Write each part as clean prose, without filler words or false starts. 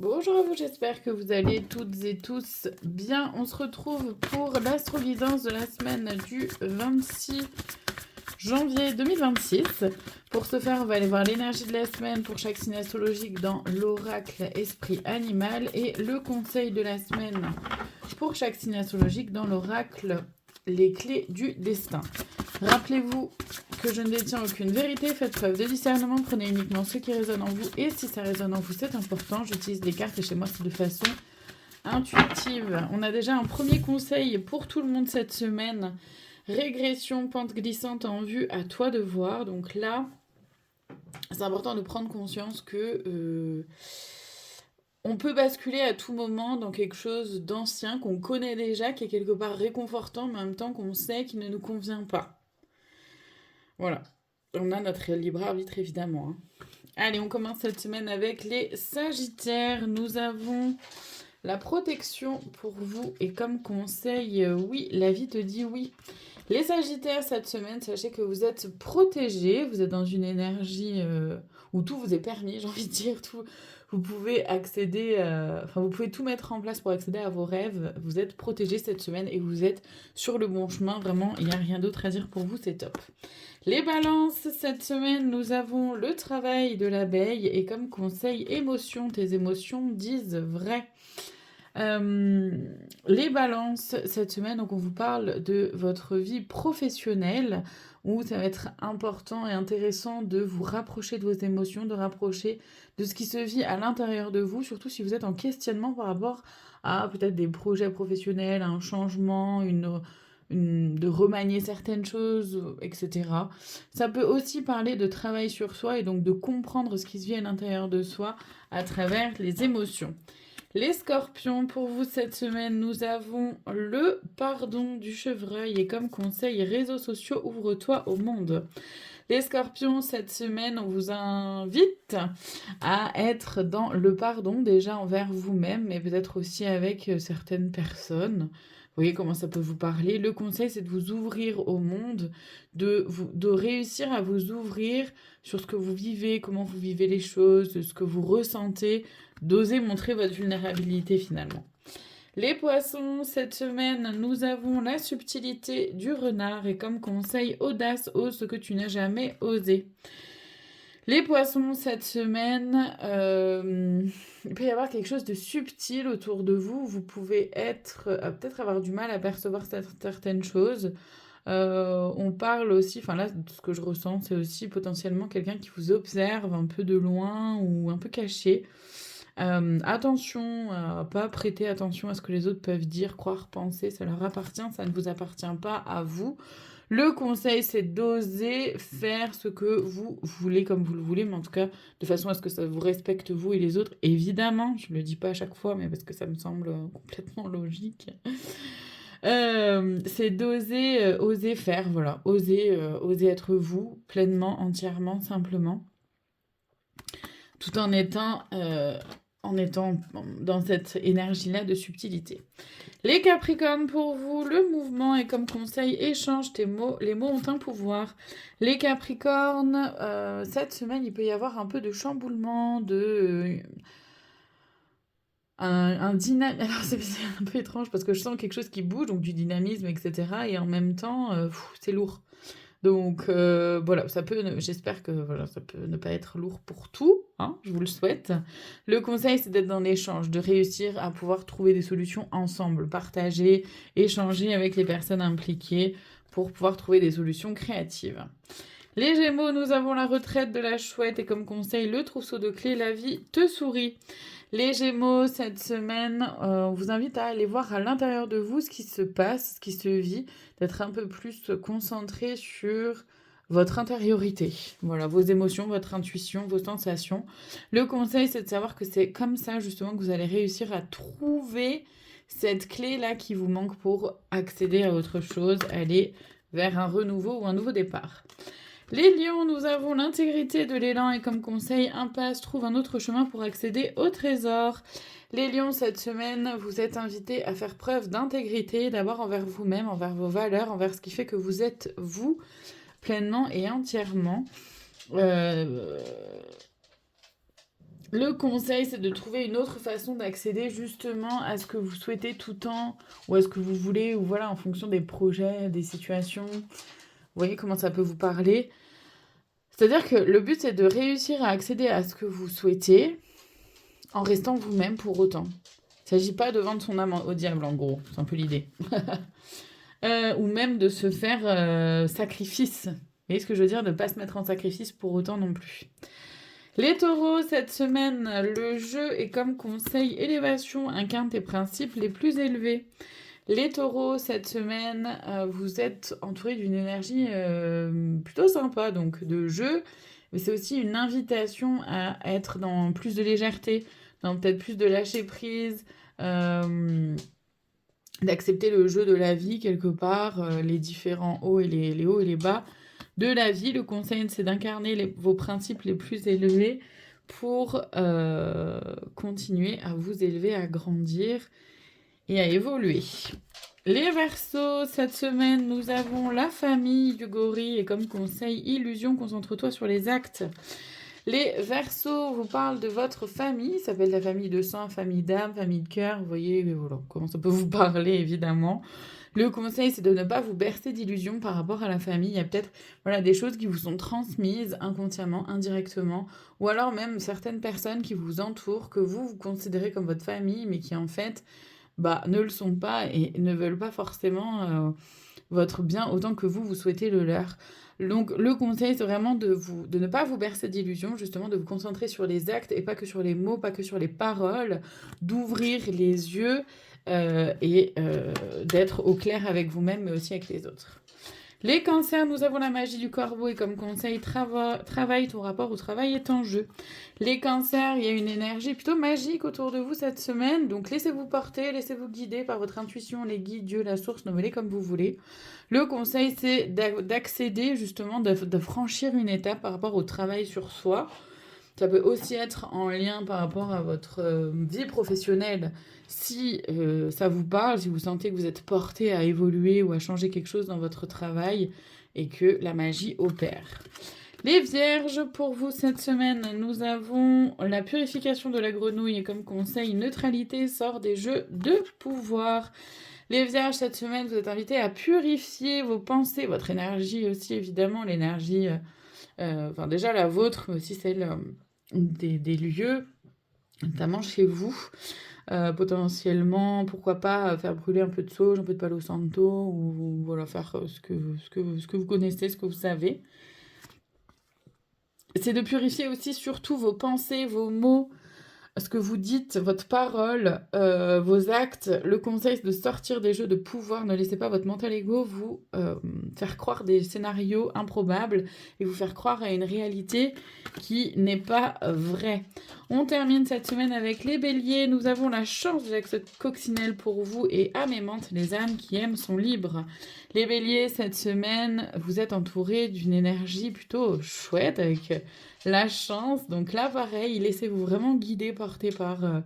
Bonjour à vous, j'espère que vous allez toutes et tous bien. On se retrouve pour l'astrovidence de la semaine du 26 janvier 2026. Pour ce faire, on va aller voir l'énergie de la semaine pour chaque signe astrologique dans l'oracle Esprit Animal et le conseil de la semaine pour chaque signe astrologique dans l'oracle Les Clés du Destin. Rappelez-vous que je ne détiens aucune vérité, faites preuve de discernement, prenez uniquement ce qui résonne en vous et si ça résonne en vous, c'est important. J'utilise les cartes et chez moi, c'est de façon intuitive. On a déjà un premier conseil pour tout le monde cette semaine. Régression, pente glissante en vue, à toi de voir. Donc là, c'est important de prendre conscience que on peut basculer à tout moment dans quelque chose d'ancien qu'on connaît déjà, qui est quelque part réconfortant, mais en même temps qu'on sait qu'il ne nous convient pas. Voilà. On a notre libre arbitre, évidemment. Allez, on commence cette semaine avec les Sagittaires. Nous avons la protection pour vous et comme conseil, oui, la vie te dit oui. Les Sagittaires, cette semaine, sachez que vous êtes protégés, vous êtes dans une énergie où tout vous est permis, j'ai envie de dire, tout. Vous pouvez accéder, vous pouvez tout mettre en place pour accéder à vos rêves. Vous êtes protégés cette semaine et vous êtes sur le bon chemin. Vraiment, il n'y a rien d'autre à dire pour vous, c'est top. Les balances, cette semaine, nous avons le travail de l'abeille et comme conseil, émotion, tes émotions disent vrai. Les balances, cette semaine, donc on vous parle de votre vie professionnelle où ça va être important et intéressant de vous rapprocher de vos émotions, de rapprocher de ce qui se vit à l'intérieur de vous, surtout si vous êtes en questionnement par rapport à peut-être des projets professionnels, un changement, de remanier certaines choses, etc. Ça peut aussi parler de travail sur soi et donc de comprendre ce qui se vit à l'intérieur de soi à travers les émotions. Les scorpions, pour vous cette semaine, nous avons le pardon du chevreuil et comme conseil réseaux sociaux, ouvre-toi au monde. Les scorpions, cette semaine, on vous invite à être dans le pardon déjà envers vous-même, mais peut-être aussi avec certaines personnes. Vous voyez comment ça peut vous parler. Le conseil, c'est de vous ouvrir au monde, de réussir à vous ouvrir sur ce que vous vivez, comment vous vivez les choses, ce que vous ressentez, d'oser montrer votre vulnérabilité finalement. Les poissons, cette semaine, nous avons la subtilité du renard et comme conseil, audace, ose ce que tu n'as jamais osé. Les poissons, cette semaine, il peut y avoir quelque chose de subtil autour de vous. Vous pouvez peut-être avoir du mal à percevoir certaines choses. On parle aussi, enfin là, ce que je ressens, c'est aussi potentiellement quelqu'un qui vous observe un peu de loin ou un peu caché. Attention à pas prêter attention à ce que les autres peuvent dire, croire, penser, ça leur appartient, ça ne vous appartient pas à vous. Le conseil, c'est d'oser faire ce que vous voulez comme vous le voulez, mais en tout cas, de façon à ce que ça vous respecte vous et les autres. Évidemment, je ne le dis pas à chaque fois, mais parce que ça me semble complètement logique. C'est d'oser oser faire, voilà, oser être vous, pleinement, entièrement, simplement, tout en étant dans cette énergie-là de subtilité. Les Capricornes, pour vous, le mouvement est comme conseil, échange tes mots, les mots ont un pouvoir. Les Capricornes, cette semaine, il peut y avoir un peu de chamboulement, un dynamisme. Alors c'est un peu étrange parce que je sens quelque chose qui bouge, donc du dynamisme, etc. Et en même temps, c'est lourd. Donc voilà, j'espère que voilà, ça peut ne pas être lourd pour tout, hein, je vous le souhaite. Le conseil, c'est d'être dans l'échange, de réussir à pouvoir trouver des solutions ensemble, partager, échanger avec les personnes impliquées pour pouvoir trouver des solutions créatives. Les Gémeaux, nous avons la retraite de la chouette et comme conseil, le trousseau de clés, la vie te sourit. Les Gémeaux, cette semaine, on vous invite à aller voir à l'intérieur de vous ce qui se passe, ce qui se vit, d'être un peu plus concentré sur votre intériorité. Voilà, vos émotions, votre intuition, vos sensations. Le conseil, c'est de savoir que c'est comme ça, justement, que vous allez réussir à trouver cette clé-là qui vous manque pour accéder à autre chose, aller vers un renouveau ou un nouveau départ. Les lions, nous avons l'intégrité de l'élan et comme conseil, impasse, trouve un autre chemin pour accéder au trésor. Les lions, cette semaine, vous êtes invités à faire preuve d'intégrité, d'abord envers vous-même, envers vos valeurs, envers ce qui fait que vous êtes vous, pleinement et entièrement. Le conseil, c'est de trouver une autre façon d'accéder justement à ce que vous souhaitez tout le temps, ou à ce que vous voulez, ou voilà, en fonction des projets, des situations. Vous voyez comment ça peut vous parler. C'est-à-dire que le but, c'est de réussir à accéder à ce que vous souhaitez en restant vous-même pour autant. Il ne s'agit pas de vendre son âme au diable, en gros. C'est un peu l'idée. Ou même de se faire sacrifice. Vous voyez ce que je veux dire? De ne pas se mettre en sacrifice pour autant non plus. Les taureaux, cette semaine, le jeu est comme conseil élévation, incarne tes principes les plus élevés. Les taureaux, cette semaine, vous êtes entouré d'une énergie plutôt sympa, donc de jeu, mais c'est aussi une invitation à être dans plus de légèreté, dans peut-être plus de lâcher prise, d'accepter le jeu de la vie quelque part, les différents hauts et les hauts et les bas de la vie. Le conseil, c'est d'incarner vos principes les plus élevés pour continuer à vous élever, à grandir et à évoluer. Les Verseaux, cette semaine, nous avons la famille du gorille et comme conseil, illusion, concentre-toi sur les actes. Les Verseaux vous parlent de votre famille, ça s'appelle la famille de sang, famille d'âme, famille de cœur, vous voyez voilà, comment ça peut vous parler évidemment. Le conseil, c'est de ne pas vous bercer d'illusions par rapport à la famille. Il y a peut-être voilà, des choses qui vous sont transmises inconsciemment, indirectement, ou alors même certaines personnes qui vous entourent, que vous considérez comme votre famille, mais qui en fait ne le sont pas et ne veulent pas forcément votre bien autant que vous souhaitez le leur. Donc le conseil, c'est vraiment de ne pas vous bercer d'illusions, justement de vous concentrer sur les actes et pas que sur les mots, pas que sur les paroles, d'ouvrir les yeux et d'être au clair avec vous-même, mais aussi avec les autres. Les cancers, nous avons la magie du corbeau et comme conseil, travaille, ton rapport au travail est en jeu. Les cancers, il y a une énergie plutôt magique autour de vous cette semaine, donc laissez-vous porter, laissez-vous guider par votre intuition, les guides, Dieu, la source, nommez-les comme vous voulez. Le conseil, c'est d'accéder justement, de franchir une étape par rapport au travail sur soi. Ça peut aussi être en lien par rapport à votre vie professionnelle. Si ça vous parle, si vous sentez que vous êtes porté à évoluer ou à changer quelque chose dans votre travail et que la magie opère. Les vierges, pour vous cette semaine, nous avons la purification de la grenouille et comme conseil, neutralité sort des jeux de pouvoir. Les vierges, cette semaine, vous êtes invités à purifier vos pensées, votre énergie aussi, évidemment, l'énergie, déjà la vôtre, mais aussi celle des lieux, notamment chez vous. Potentiellement, pourquoi pas faire brûler un peu de sauge, un peu de palo santo, ou voilà, faire ce que vous connaissez, ce que vous savez. C'est de purifier aussi surtout vos pensées, vos mots, ce que vous dites, votre parole, vos actes. Le conseil, c'est de sortir des jeux de pouvoir. Ne laissez pas votre mental ego vous faire croire des scénarios improbables et vous faire croire à une réalité qui n'est pas vraie. On termine cette semaine avec les béliers. Nous avons la chance de cette coccinelle pour vous et âme aimante, les âmes qui aiment sont libres. Les béliers, cette semaine, vous êtes entourés d'une énergie plutôt chouette avec la chance. Donc là, pareil, laissez-vous vraiment guider, porter par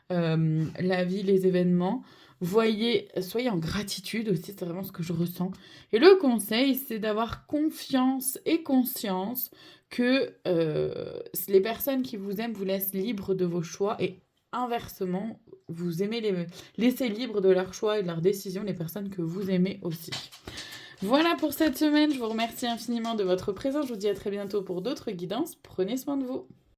la vie, les événements. Soyez en gratitude aussi, c'est vraiment ce que je ressens. Et le conseil, c'est d'avoir confiance et conscience que les personnes qui vous aiment vous laissent libre de vos choix et inversement, vous aimez laisser libre de leurs choix et de leurs décisions les personnes que vous aimez aussi. Voilà pour cette semaine, je vous remercie infiniment de votre présence, je vous dis à très bientôt pour d'autres guidances, prenez soin de vous.